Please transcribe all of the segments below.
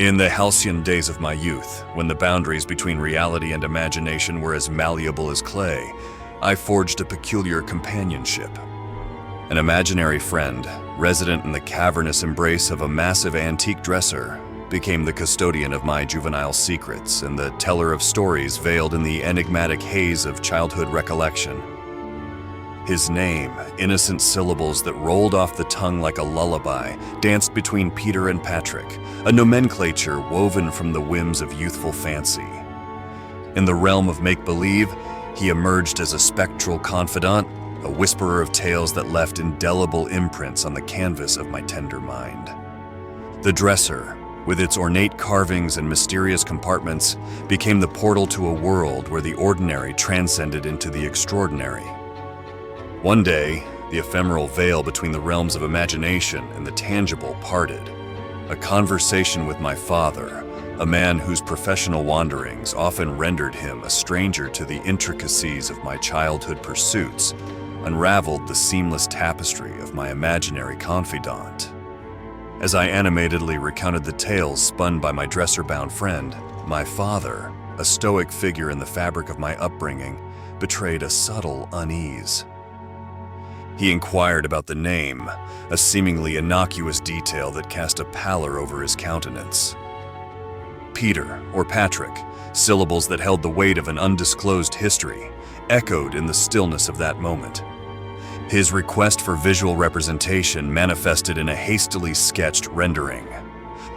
In the halcyon days of my youth, when the boundaries between reality and imagination were as malleable as clay, I forged a peculiar companionship. An imaginary friend, resident in the cavernous embrace of a massive antique dresser, became the custodian of my juvenile secrets and the teller of stories veiled in the enigmatic haze of childhood recollection. His name, innocent syllables that rolled off the tongue like a lullaby, danced between Peter and Patrick, a nomenclature woven from the whims of youthful fancy. In the realm of make-believe, he emerged as a spectral confidant, a whisperer of tales that left indelible imprints on the canvas of my tender mind. The dresser, with its ornate carvings and mysterious compartments, became the portal to a world where the ordinary transcended into the extraordinary. One day, the ephemeral veil between the realms of imagination and the tangible parted. A conversation with my father, a man whose professional wanderings often rendered him a stranger to the intricacies of my childhood pursuits, unraveled the seamless tapestry of my imaginary confidant. As I animatedly recounted the tales spun by my dresser-bound friend, my father, a stoic figure in the fabric of my upbringing, betrayed a subtle unease. He inquired about the name, a seemingly innocuous detail that cast a pallor over his countenance. Peter, or Patrick, syllables that held the weight of an undisclosed history, echoed in the stillness of that moment. His request for visual representation manifested in a hastily sketched rendering.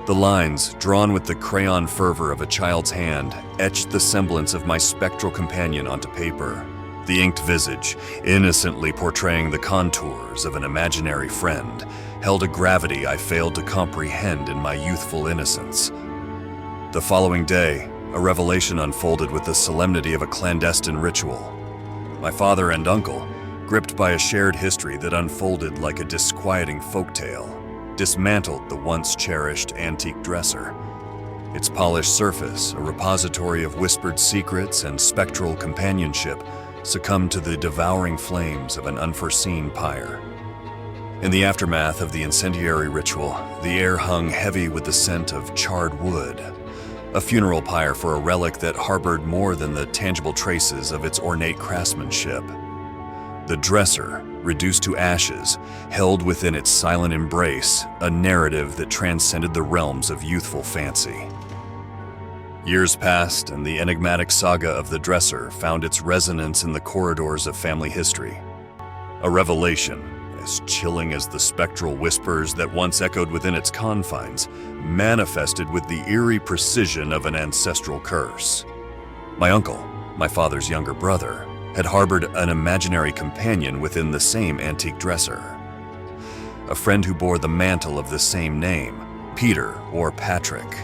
The lines, drawn with the crayon fervor of a child's hand, etched the semblance of my spectral companion onto paper. The inked visage, innocently portraying the contours of an imaginary friend, held a gravity I failed to comprehend in my youthful innocence. The following day, a revelation unfolded with the solemnity of a clandestine ritual. My father and uncle, gripped by a shared history that unfolded like a disquieting folktale, dismantled the once cherished antique dresser. Its polished surface, a repository of whispered secrets and spectral companionship, succumbed to the devouring flames of an unforeseen pyre. In the aftermath of the incendiary ritual, the air hung heavy with the scent of charred wood, a funeral pyre for a relic that harbored more than the tangible traces of its ornate craftsmanship. The dresser, reduced to ashes, held within its silent embrace a narrative that transcended the realms of youthful fancy. Years passed, and the enigmatic saga of the dresser found its resonance in the corridors of family history. A revelation, as chilling as the spectral whispers that once echoed within its confines, manifested with the eerie precision of an ancestral curse. My uncle, my father's younger brother, had harbored an imaginary companion within the same antique dresser. A friend who bore the mantle of the same name, Peter or Patrick.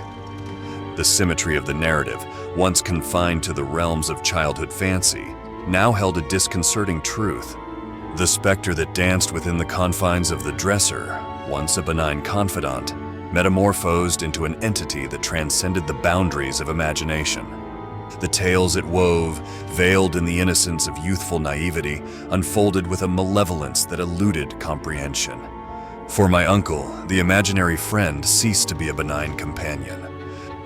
The symmetry of the narrative, once confined to the realms of childhood fancy, now held a disconcerting truth. The specter that danced within the confines of the dresser, once a benign confidant, metamorphosed into an entity that transcended the boundaries of imagination. The tales it wove, veiled in the innocence of youthful naivety, unfolded with a malevolence that eluded comprehension. For my uncle, the imaginary friend ceased to be a benign companion.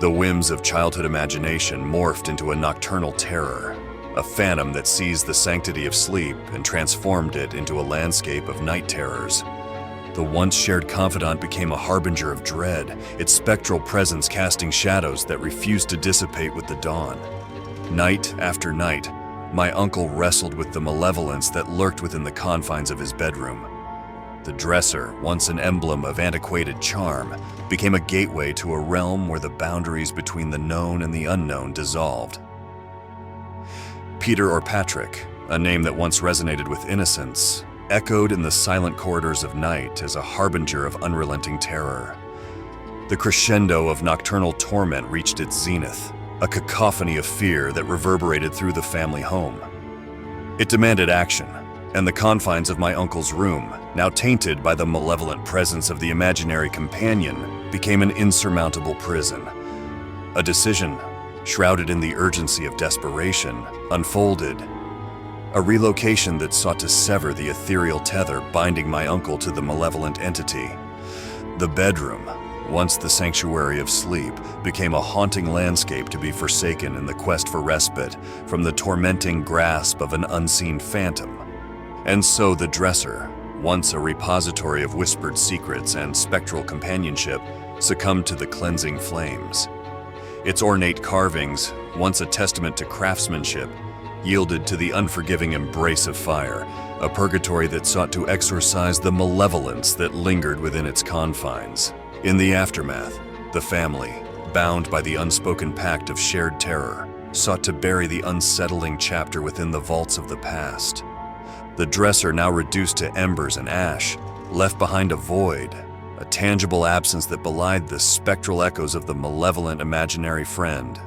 The whims of childhood imagination morphed into a nocturnal terror, a phantom that seized the sanctity of sleep and transformed it into a landscape of night terrors. The once shared confidant became a harbinger of dread, its spectral presence casting shadows that refused to dissipate with the dawn. Night after night, my uncle wrestled with the malevolence that lurked within the confines of his bedroom. The dresser, once an emblem of antiquated charm, became a gateway to a realm where the boundaries between the known and the unknown dissolved. Peter or Patrick, a name that once resonated with innocence, echoed in the silent corridors of night as a harbinger of unrelenting terror. The crescendo of nocturnal torment reached its zenith, a cacophony of fear that reverberated through the family home. It demanded action, and the confines of my uncle's room, now tainted by the malevolent presence of the imaginary companion, became an insurmountable prison. A decision, shrouded in the urgency of desperation, unfolded. A relocation that sought to sever the ethereal tether binding my uncle to the malevolent entity. The bedroom, once the sanctuary of sleep, became a haunting landscape to be forsaken in the quest for respite from the tormenting grasp of an unseen phantom. And so the dresser, once a repository of whispered secrets and spectral companionship, succumbed to the cleansing flames. Its ornate carvings, once a testament to craftsmanship, yielded to the unforgiving embrace of fire, a purgatory that sought to exorcise the malevolence that lingered within its confines. In the aftermath, the family, bound by the unspoken pact of shared terror, sought to bury the unsettling chapter within the vaults of the past. The dresser, now reduced to embers and ash, left behind a void, a tangible absence that belied the spectral echoes of the malevolent imaginary friend.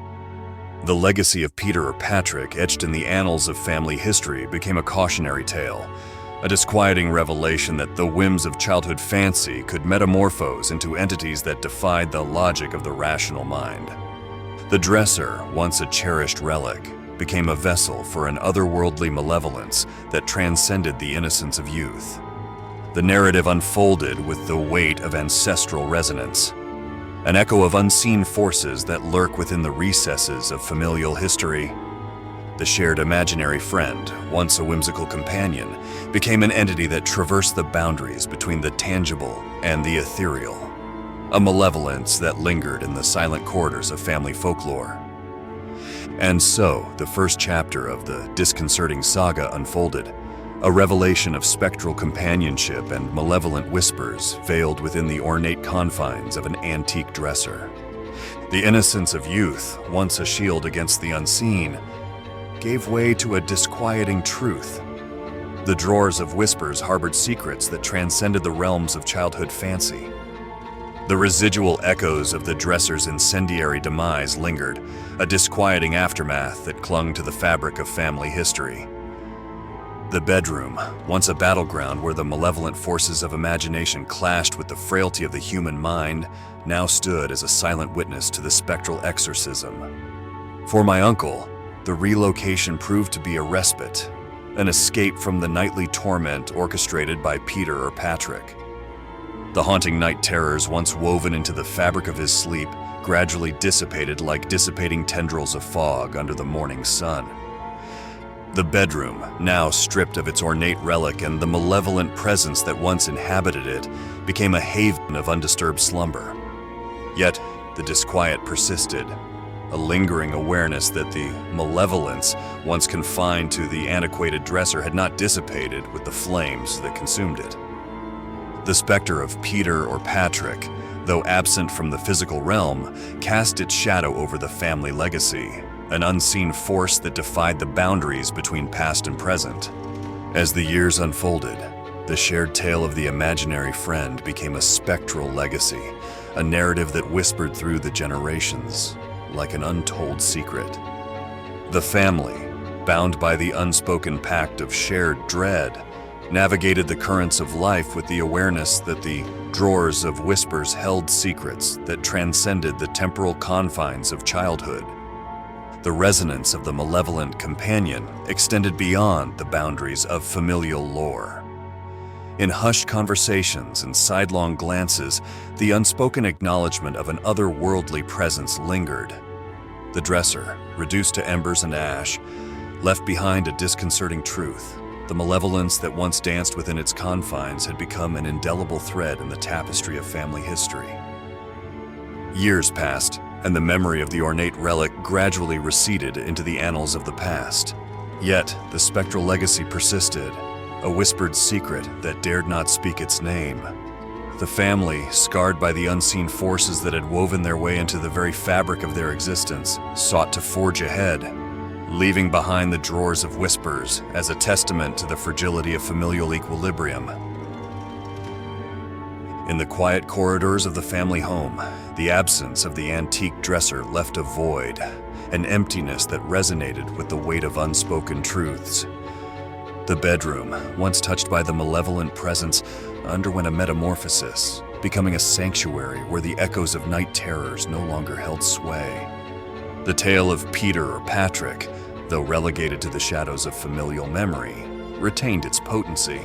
The legacy of Peter or Patrick, etched in the annals of family history, became a cautionary tale, a disquieting revelation that the whims of childhood fancy could metamorphose into entities that defied the logic of the rational mind. The dresser, once a cherished relic, became a vessel for an otherworldly malevolence that transcended the innocence of youth. The narrative unfolded with the weight of ancestral resonance, an echo of unseen forces that lurk within the recesses of familial history. The shared imaginary friend, once a whimsical companion, became an entity that traversed the boundaries between the tangible and the ethereal, a malevolence that lingered in the silent corridors of family folklore. And so, the first chapter of the disconcerting saga unfolded, a revelation of spectral companionship and malevolent whispers veiled within the ornate confines of an antique dresser. The innocence of youth, once a shield against the unseen, gave way to a disquieting truth. The drawers of whispers harbored secrets that transcended the realms of childhood fancy. The residual echoes of the dresser's incendiary demise lingered, a disquieting aftermath that clung to the fabric of family history. The bedroom, once a battleground where the malevolent forces of imagination clashed with the frailty of the human mind, now stood as a silent witness to the spectral exorcism. For my uncle, the relocation proved to be a respite, an escape from the nightly torment orchestrated by Peter or Patrick. The haunting night terrors, once woven into the fabric of his sleep, gradually dissipated like dissipating tendrils of fog under the morning sun. The bedroom, now stripped of its ornate relic and the malevolent presence that once inhabited it, became a haven of undisturbed slumber. Yet, the disquiet persisted, a lingering awareness that the malevolence, once confined to the antiquated dresser, had not dissipated with the flames that consumed it. The specter of Peter or Patrick, though absent from the physical realm, cast its shadow over the family legacy, an unseen force that defied the boundaries between past and present. As the years unfolded, the shared tale of the imaginary friend became a spectral legacy, a narrative that whispered through the generations, like an untold secret. The family, bound by the unspoken pact of shared dread, navigated the currents of life with the awareness that the drawers of whispers held secrets that transcended the temporal confines of childhood. The resonance of the malevolent companion extended beyond the boundaries of familial lore. In hushed conversations and sidelong glances, the unspoken acknowledgement of an otherworldly presence lingered. The dresser, reduced to embers and ash, left behind a disconcerting truth. The malevolence that once danced within its confines had become an indelible thread in the tapestry of family history. Years passed, and the memory of the ornate relic gradually receded into the annals of the past. Yet, the spectral legacy persisted, a whispered secret that dared not speak its name. The family, scarred by the unseen forces that had woven their way into the very fabric of their existence, sought to forge ahead, leaving behind the drawers of whispers as a testament to the fragility of familial equilibrium. In the quiet corridors of the family home, the absence of the antique dresser left a void, an emptiness that resonated with the weight of unspoken truths. The bedroom, once touched by the malevolent presence, underwent a metamorphosis, becoming a sanctuary where the echoes of night terrors no longer held sway. The tale of Peter or Patrick, though relegated to the shadows of familial memory, retained its potency.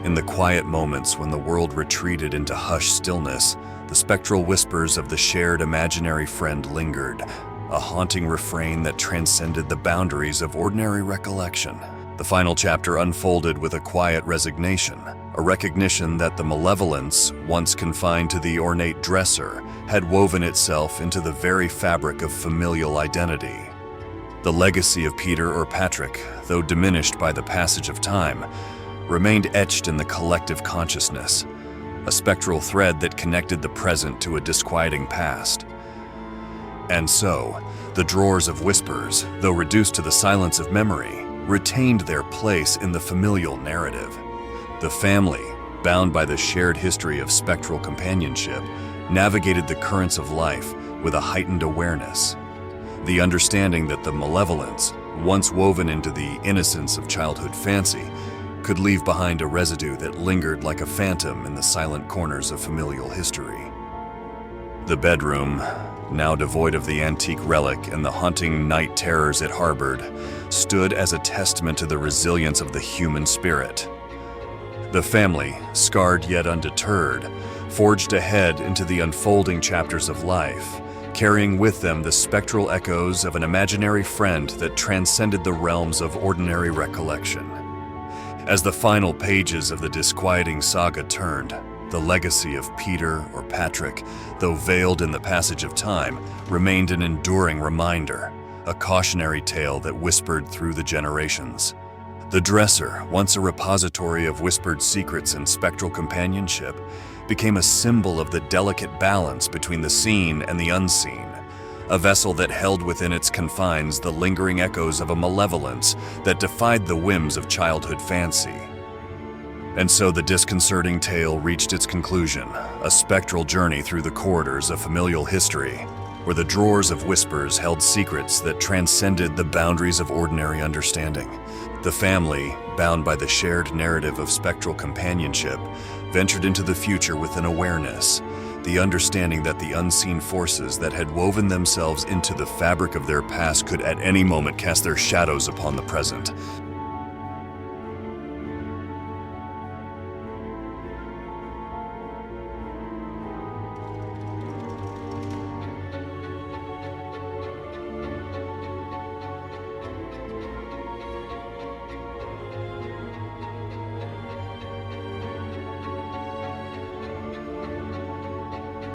In the quiet moments when the world retreated into hushed stillness, the spectral whispers of the shared imaginary friend lingered, a haunting refrain that transcended the boundaries of ordinary recollection. The final chapter unfolded with a quiet resignation, a recognition that the malevolence, once confined to the ornate dresser, had woven itself into the very fabric of familial identity. The legacy of Peter or Patrick, though diminished by the passage of time, remained etched in the collective consciousness, a spectral thread that connected the present to a disquieting past. And so, the drawers of whispers, though reduced to the silence of memory, retained their place in the familial narrative. The family, bound by the shared history of spectral companionship, navigated the currents of life with a heightened awareness. The understanding that the malevolence, once woven into the innocence of childhood fancy, could leave behind a residue that lingered like a phantom in the silent corners of familial history. The bedroom, now devoid of the antique relic and the haunting night terrors it harbored, stood as a testament to the resilience of the human spirit. The family, scarred yet undeterred, forged ahead into the unfolding chapters of life, carrying with them the spectral echoes of an imaginary friend that transcended the realms of ordinary recollection. As the final pages of the disquieting saga turned, the legacy of Peter or Patrick, though veiled in the passage of time, remained an enduring reminder, a cautionary tale that whispered through the generations. The dresser, once a repository of whispered secrets and spectral companionship, became a symbol of the delicate balance between the seen and the unseen, a vessel that held within its confines the lingering echoes of a malevolence that defied the whims of childhood fancy. And so the disconcerting tale reached its conclusion, a spectral journey through the corridors of familial history, where the drawers of whispers held secrets that transcended the boundaries of ordinary understanding. The family, bound by the shared narrative of spectral companionship, ventured into the future with an awareness, the understanding that the unseen forces that had woven themselves into the fabric of their past could at any moment cast their shadows upon the present.